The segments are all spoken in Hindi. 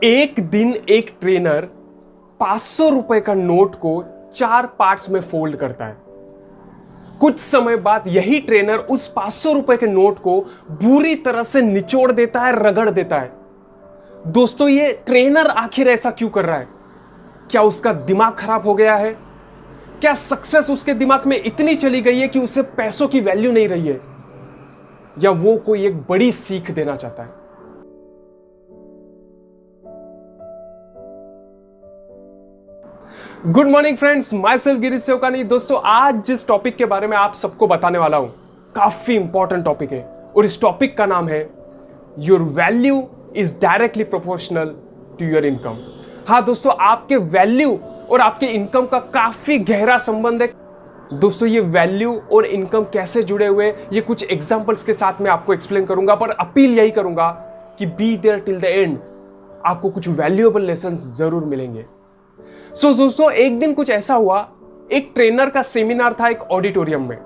एक दिन एक ट्रेनर 500 रुपए का नोट को 4 पार्ट्स में फोल्ड करता है। कुछ समय बाद यही ट्रेनर उस 500 रुपए के नोट को बुरी तरह से निचोड़ देता है, रगड़ देता है। दोस्तों, ये ट्रेनर आखिर ऐसा क्यों कर रहा है? क्या उसका दिमाग खराब हो गया है? क्या सक्सेस उसके दिमाग में इतनी चली गई है कि उसे पैसों की वैल्यू नहीं रही है? या वो कोई एक बड़ी सीख देना चाहता है? Good morning friends, myself Girish Sevakani. दोस्तों, आज जिस टॉपिक के बारे में आप सबको बताने वाला हूं, काफी इंपॉर्टेंट टॉपिक है और इस टॉपिक का नाम है your value is directly proportional to your income. हाँ दोस्तों, आपके वैल्यू और आपके इनकम का काफी गहरा संबंध है। दोस्तों, ये वैल्यू और इनकम कैसे जुड़े हुए, ये कुछ एग्जांपल्स के साथ मैं आपको एक्सप्लेन करूंगा, पर अपील यही करूंगा कि be there till the end. आपको कुछ वैल्यूएबल लेसन्स जरूर मिलेंगे। सो दोस्तों, एक दिन कुछ ऐसा हुआ, एक ट्रेनर का सेमिनार था एक ऑडिटोरियम में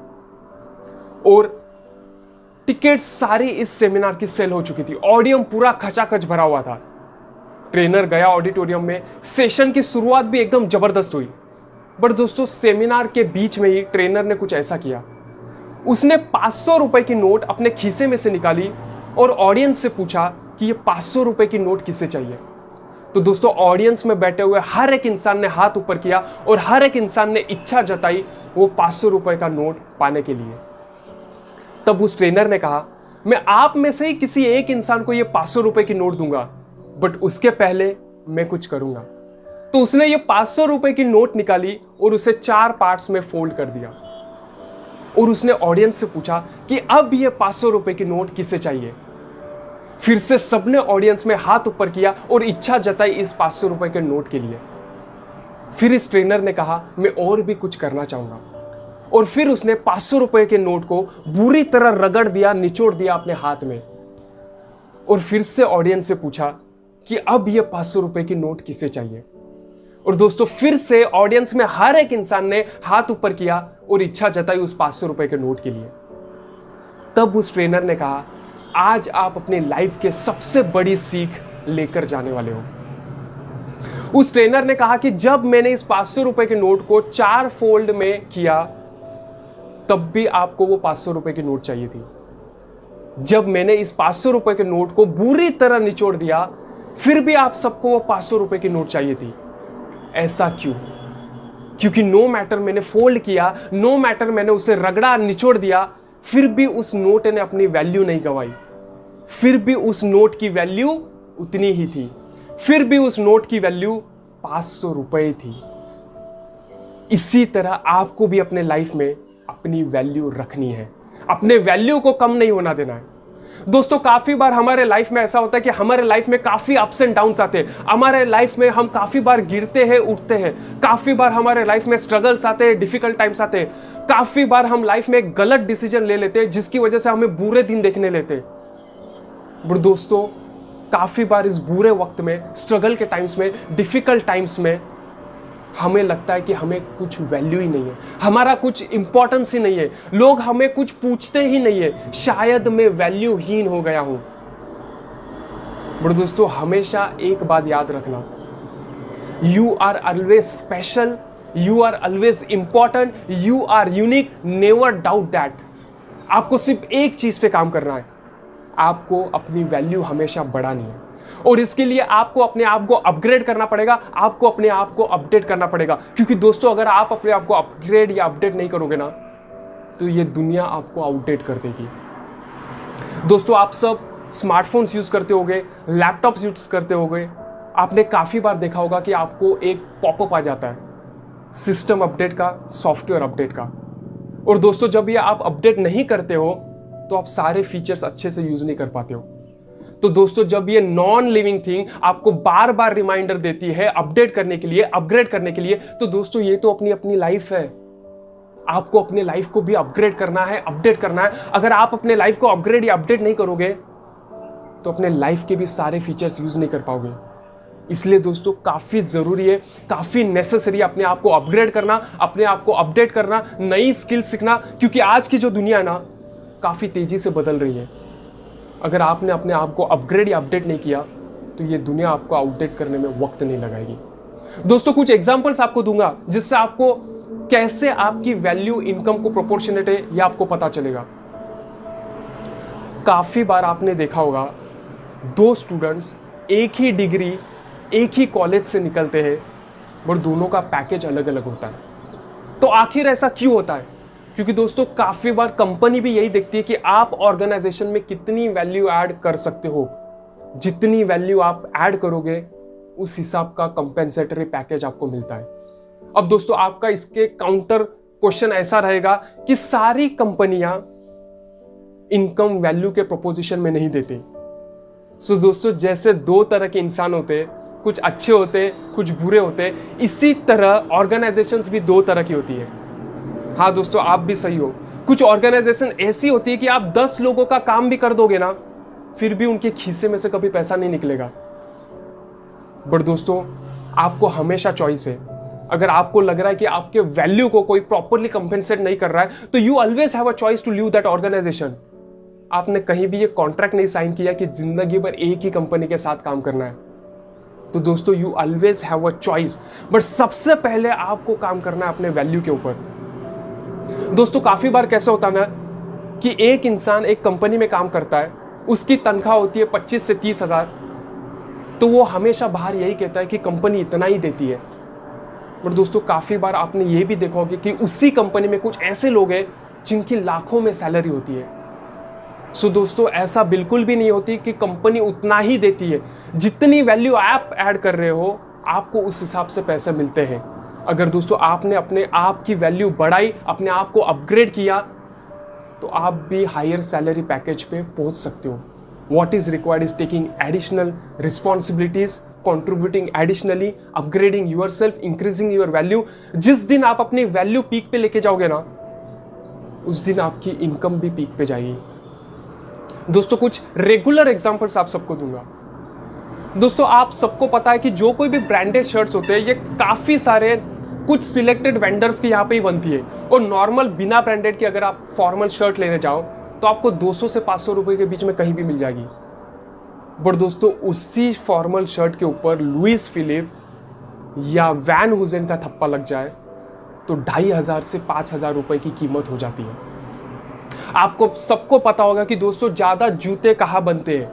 और टिकट सारी इस सेमिनार की सेल हो चुकी थी। ऑडियम पूरा खचाखच भरा हुआ था। ट्रेनर गया ऑडिटोरियम में, सेशन की शुरुआत भी एकदम जबरदस्त हुई। बट दोस्तों, सेमिनार के बीच में ही ट्रेनर ने कुछ ऐसा किया, उसने 500 रुपए की नोट अपने खीसे में से निकाली और ऑडियंस से पूछा कि ये 500 रुपए की नोट किसे चाहिए। तो दोस्तों, ऑडियंस में बैठे हुए हर एक इंसान ने हाथ ऊपर किया और हर एक इंसान ने इच्छा जताई वो 500 रुपए का नोट पाने के लिए। तब उस ट्रेनर ने कहा, मैं आप में से ही किसी एक इंसान को ये 500 रुपए की नोट दूंगा, बट उसके पहले मैं कुछ करूंगा। तो उसने ये 500 रुपए की नोट निकाली और उसे 4 पार्ट्स में फोल्ड कर दिया और उसने ऑडियंस से पूछा कि अब ये 500 रुपए की नोट किसे चाहिए। फिर से सबने ऑडियंस में हाथ ऊपर किया और इच्छा जताई इस 500 रुपए के नोट के लिए। फिर इस ट्रेनर ने कहा, मैं और भी कुछ करना चाहूंगा, और फिर उसने 500 रुपए के नोट को बुरी तरह रगड़ दिया, निचोड़ दिया अपने हाथ में। और फिर से ऑडियंस से पूछा कि अब ये 500 रुपए की नोट किसे चाहिए। और दोस्तों, फिर से ऑडियंस में हर एक इंसान ने हाथ ऊपर किया और इच्छा जताई उस 500 रुपए के नोट के लिए। तब उस ट्रेनर ने कहा, आज आप अपनी लाइफ के सबसे बड़ी सीख लेकर जाने वाले हो। उस ट्रेनर ने कहा कि जब मैंने इस 500 रुपए के नोट को 4 फोल्ड में किया, तब भी आपको वो 500 रुपए की नोट चाहिए थी। जब मैंने इस 500 रुपए के नोट को बुरी तरह निचोड़ दिया, फिर भी आप सबको वो 500 रुपए की नोट चाहिए थी। ऐसा क्यों? क्योंकि नो मैटर मैंने फोल्ड किया, नो मैटर मैंने उसे रगड़ा, निचोड़ दिया, फिर भी उस नोट ने अपनी वैल्यू नहीं गंवाई। फिर भी उस नोट की वैल्यू उतनी ही थी। फिर भी उस नोट की वैल्यू 500 रुपए थी। इसी तरह आपको भी अपने लाइफ में अपनी वैल्यू रखनी है, अपने वैल्यू को कम नहीं होना देना है। दोस्तों, काफी बार हमारे लाइफ में ऐसा होता है कि हमारे लाइफ में काफी अप्स एंड डाउन्स आते हैं। हमारे लाइफ में हम काफी बार गिरते हैं, उठते हैं। काफी बार हमारे लाइफ में स्ट्रगल्स आते हैं, डिफिकल्ट टाइम्स आते हैं। काफी बार हम लाइफ में एक गलत डिसीजन ले लेते हैं, जिसकी वजह से हमें बुरे दिन देखने लेते हैं। बट दोस्तों, काफी बार इस बुरे वक्त में, स्ट्रगल के टाइम्स में, डिफिकल्ट टाइम्स में हमें लगता है कि हमें कुछ वैल्यू ही नहीं है, हमारा कुछ इंपॉर्टेंस ही नहीं है, लोग हमें कुछ पूछते ही नहीं है, शायद मैं वैल्यूहीन हो गया हूं। बट दोस्तों, हमेशा एक बात याद रखना, you are always special, you are always important, you are unique, never doubt that. आपको सिर्फ एक चीज पे काम करना है, आपको अपनी वैल्यू हमेशा बढ़ानी है। और इसके लिए आपको अपने आप को अपग्रेड करना पड़ेगा, आपको अपने आप को अपडेट करना पड़ेगा। क्योंकि दोस्तों, अगर आप अपने आप को अपग्रेड या अपडेट नहीं करोगे ना, तो ये दुनिया आपको आउटडेट कर देगी। दोस्तों, आप सब स्मार्टफोन्स यूज करते होंगे, लैपटॉप्स यूज करते होंगे। आपने काफी बार देखा होगा कि आपको एक पॉपअप आ जाता है सिस्टम अपडेट का, सॉफ्टवेयर अपडेट का। और दोस्तों, जब ये आप अपडेट नहीं करते हो तो आप सारे फीचर्स अच्छे से यूज नहीं कर पाते हो। तो दोस्तों, जब ये नॉन लिविंग थिंग आपको बार बार रिमाइंडर देती है अपडेट करने के लिए, अपग्रेड करने के लिए, तो दोस्तों, ये तो अपनी अपनी लाइफ है। आपको अपने लाइफ को भी अपग्रेड करना है, अपडेट करना है। अगर आप अपने लाइफ को अपग्रेड या अपडेट नहीं करोगे तो अपने लाइफ के भी सारे फीचर्स यूज नहीं कर पाओगे। इसलिए दोस्तों, काफी जरूरी है, काफी नेसेसरी है अपने आप को अपग्रेड करना, अपने आप को अपडेट करना, नई स्किल सीखना। क्योंकि आज की जो दुनिया है ना, काफी तेजी से बदल रही है। अगर आपने अपने आप को अपग्रेड या अपडेट नहीं किया तो ये दुनिया आपको आउटडेट करने में वक्त नहीं लगाएगी। दोस्तों कुछ एग्जांपल्स आपको दूंगा जिससे आपको कैसे आपकी वैल्यू इनकम को प्रोपोर्शनेट है यह आपको पता चलेगा। काफी बार आपने देखा होगा दो स्टूडेंट्स एक ही डिग्री एक ही कॉलेज से निकलते हैं बट दोनों का पैकेज अलग अलग होता है। तो आखिर ऐसा क्यों होता है? क्योंकि दोस्तों काफी बार कंपनी भी यही देखती है कि आप ऑर्गेनाइजेशन में कितनी वैल्यू ऐड कर सकते हो। जितनी वैल्यू आप ऐड करोगे उस हिसाब का कंपेंसेटरी पैकेज आपको मिलता है। अब दोस्तों आपका इसके काउंटर क्वेश्चन ऐसा रहेगा कि सारी कंपनियां इनकम वैल्यू के प्रोपोजिशन में नहीं देती। सो दोस्तों जैसे दो तरह के इंसान होते हैं, कुछ अच्छे होते हैं कुछ बुरे होते हैं, इसी तरह ऑर्गेनाइजेशंस भी दो तरह की होती है। हाँ दोस्तों आप भी सही हो। कुछ ऑर्गेनाइजेशन ऐसी होती है कि आप 10 लोगों का काम भी कर दोगे ना फिर भी उनके खीसे में से कभी पैसा नहीं निकलेगा। बट दोस्तों आपको हमेशा चॉइस है। अगर आपको लग रहा है कि आपके वैल्यू को कोई प्रॉपरली कंपेंसेट नहीं कर रहा है तो you always have a choice to leave that organisation. आपने कहीं भी ये कॉन्ट्रैक्ट नहीं साइन किया कि जिंदगी भर एक ही कंपनी के साथ काम करना है। तो दोस्तों you always have a choice, but सबसे पहले आपको काम करना है अपने वैल्यू के ऊपर। दोस्तों काफी बार कैसे होता है ना कि एक इंसान एक कंपनी में काम करता है, उसकी तनख्वाह होती है 25 से 30 हजार, तो वो हमेशा बाहर यही कहता है कि कंपनी इतना ही देती है। बट दोस्तों काफी बार आपने ये भी देखा होगा कि उसी कंपनी में कुछ ऐसे लोग हैं जिनकी लाखों में सैलरी होती है। सो दोस्तों ऐसा बिल्कुल भी नहीं होती कि कंपनी उतना ही देती है। जितनी वैल्यू आप ऐड कर रहे हो आपको उस हिसाब से पैसे मिलते हैं। अगर दोस्तों आपने अपने आप की वैल्यू बढ़ाई, अपने आप को अपग्रेड किया, तो आप भी हायर सैलरी पैकेज पे पहुंच सकते हो। What is required is taking additional responsibilities, contributing additionally, upgrading yourself, increasing your value। जिस दिन आप अपनी वैल्यू पीक पे लेके जाओगे ना उस दिन आपकी इनकम भी पीक पे जाएगी। दोस्तों कुछ रेगुलर एग्जांपल्स आप सबको दूंगा। दोस्तों आप सबको पता है कि जो कोई भी ब्रांडेड शर्ट्स होते हैं ये काफी सारे कुछ सिलेक्टेड वेंडर्स की यहाँ पे ही बनती है। और नॉर्मल बिना ब्रांडेड की अगर आप फॉर्मल शर्ट लेने जाओ तो आपको 200 से 500 रुपए के बीच में कहीं भी मिल जाएगी। बट दोस्तों उसी फॉर्मल शर्ट के ऊपर लुइस फिलिप या वैन हुजेन का थप्पा लग जाए तो 2500 से 5000 रुपए की कीमत हो जाती है। आपको सबको पता होगा कि दोस्तों ज्यादा जूते कहाँ बनते हैं।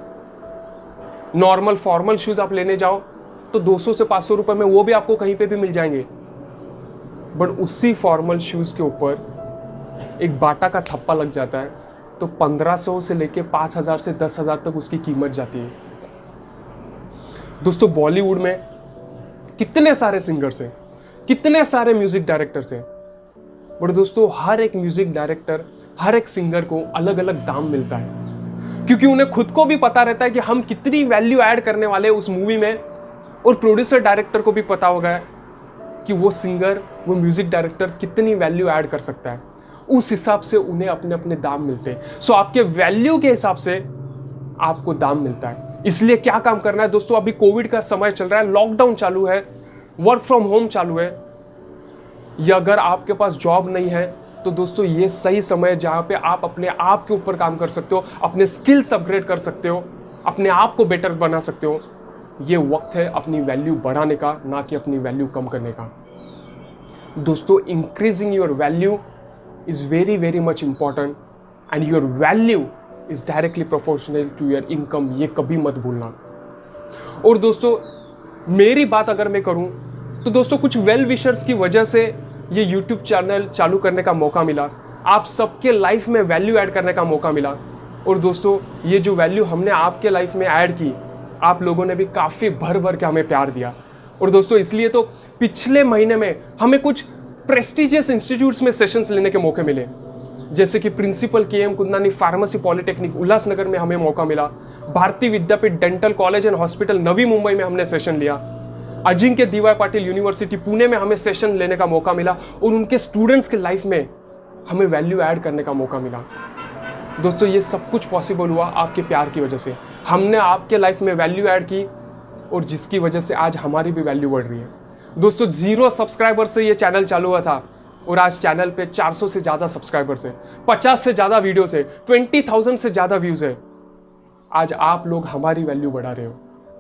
नॉर्मल फॉर्मल शूज आप लेने जाओ तो 200 से 500 रुपए में वो भी आपको कहीं पे भी मिल जाएंगे। बट उसी फॉर्मल शूज के ऊपर एक बाटा का थप्पा लग जाता है तो 1500 से लेके 5000 से 10,000 तक उसकी कीमत जाती है। दोस्तों बॉलीवुड में कितने सारे सिंगर्स हैं, कितने सारे म्यूजिक डायरेक्टर्स हैं, बट दोस्तों हर एक म्यूजिक डायरेक्टर, हर एक सिंगर को अलग अलग दाम मिलता है क्योंकि उन्हें खुद को भी पता रहता है कि हम कितनी वैल्यू ऐड करने वाले हैं उस मूवी में। और प्रोड्यूसर डायरेक्टर को भी पता होगा कि वो सिंगर, वो म्यूजिक डायरेक्टर कितनी वैल्यू ऐड कर सकता है। उस हिसाब से उन्हें अपने अपने दाम मिलते हैं। सो आपके वैल्यू के हिसाब से आपको दाम मिलता है। इसलिए क्या काम करना है दोस्तों, अभी कोविड का समय चल रहा है, लॉकडाउन चालू है, वर्क फ्रॉम होम चालू है, या अगर आपके पास जॉब नहीं है तो दोस्तों ये सही समय है जहां पे आप अपने आप के ऊपर काम कर सकते हो, अपने स्किल्स अपग्रेड कर सकते हो, अपने आप को बेटर बना सकते हो। ये वक्त है अपनी वैल्यू बढ़ाने का, ना कि अपनी वैल्यू कम करने का। दोस्तों increasing your value is very very much important and your value is directly proportional to your income। ये कभी मत भूलना। और दोस्तों मेरी बात अगर मैं करूं तो दोस्तों कुछ वेल विशर्स की वजह से ये YouTube चैनल चालू करने का मौका मिला, आप सबके लाइफ में वैल्यू ऐड करने का मौका मिला। और दोस्तों ये जो वैल्यू हमने आपके लाइफ में ऐड की, आप लोगों ने भी काफ़ी भर भर के हमें प्यार दिया। और दोस्तों इसलिए तो पिछले महीने में हमें कुछ प्रेस्टिजियस इंस्टीट्यूट्स में सेशंस लेने के मौके मिले, जैसे कि principal KM Kundani pharmacy polytechnic Ulhasnagar में हमें मौका मिला, Bharati Vidyapeeth dental college and hospital Navi Mumbai में हमने सेशन लिया, अजिंक्य DY पाटिल यूनिवर्सिटी पुणे में हमें सेशन लेने का मौका मिला और उनके स्टूडेंट्स के लाइफ में हमें वैल्यू ऐड करने का मौका मिला। दोस्तों ये सब कुछ पॉसिबल हुआ आपके प्यार की वजह से। हमने आपके लाइफ में वैल्यू ऐड की और जिसकी वजह से आज हमारी भी वैल्यू बढ़ रही है। दोस्तों 0 सब्सक्राइबर से ये चैनल चालू हुआ था और आज चैनल पे 400 से ज़्यादा सब्सक्राइबर्स है, 50 से ज़्यादा वीडियोस है, 20,000 से ज़्यादा व्यूज़ है। आज आप लोग हमारी वैल्यू बढ़ा रहे हो।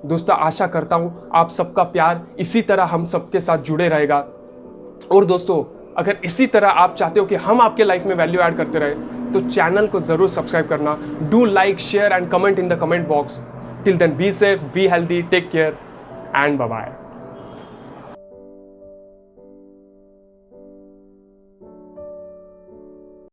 दोस्तों आशा करता हूँ आप सबका प्यार इसी तरह हम सबके साथ जुड़े रहेगा। और दोस्तों अगर इसी तरह आप चाहते हो कि हम आपके लाइफ में वैल्यू ऐड करते रहे तो चैनल को ज़रूर सब्सक्राइब करना। Do like, share and comment in the comment box. Till then be safe, be healthy, take care and bye bye.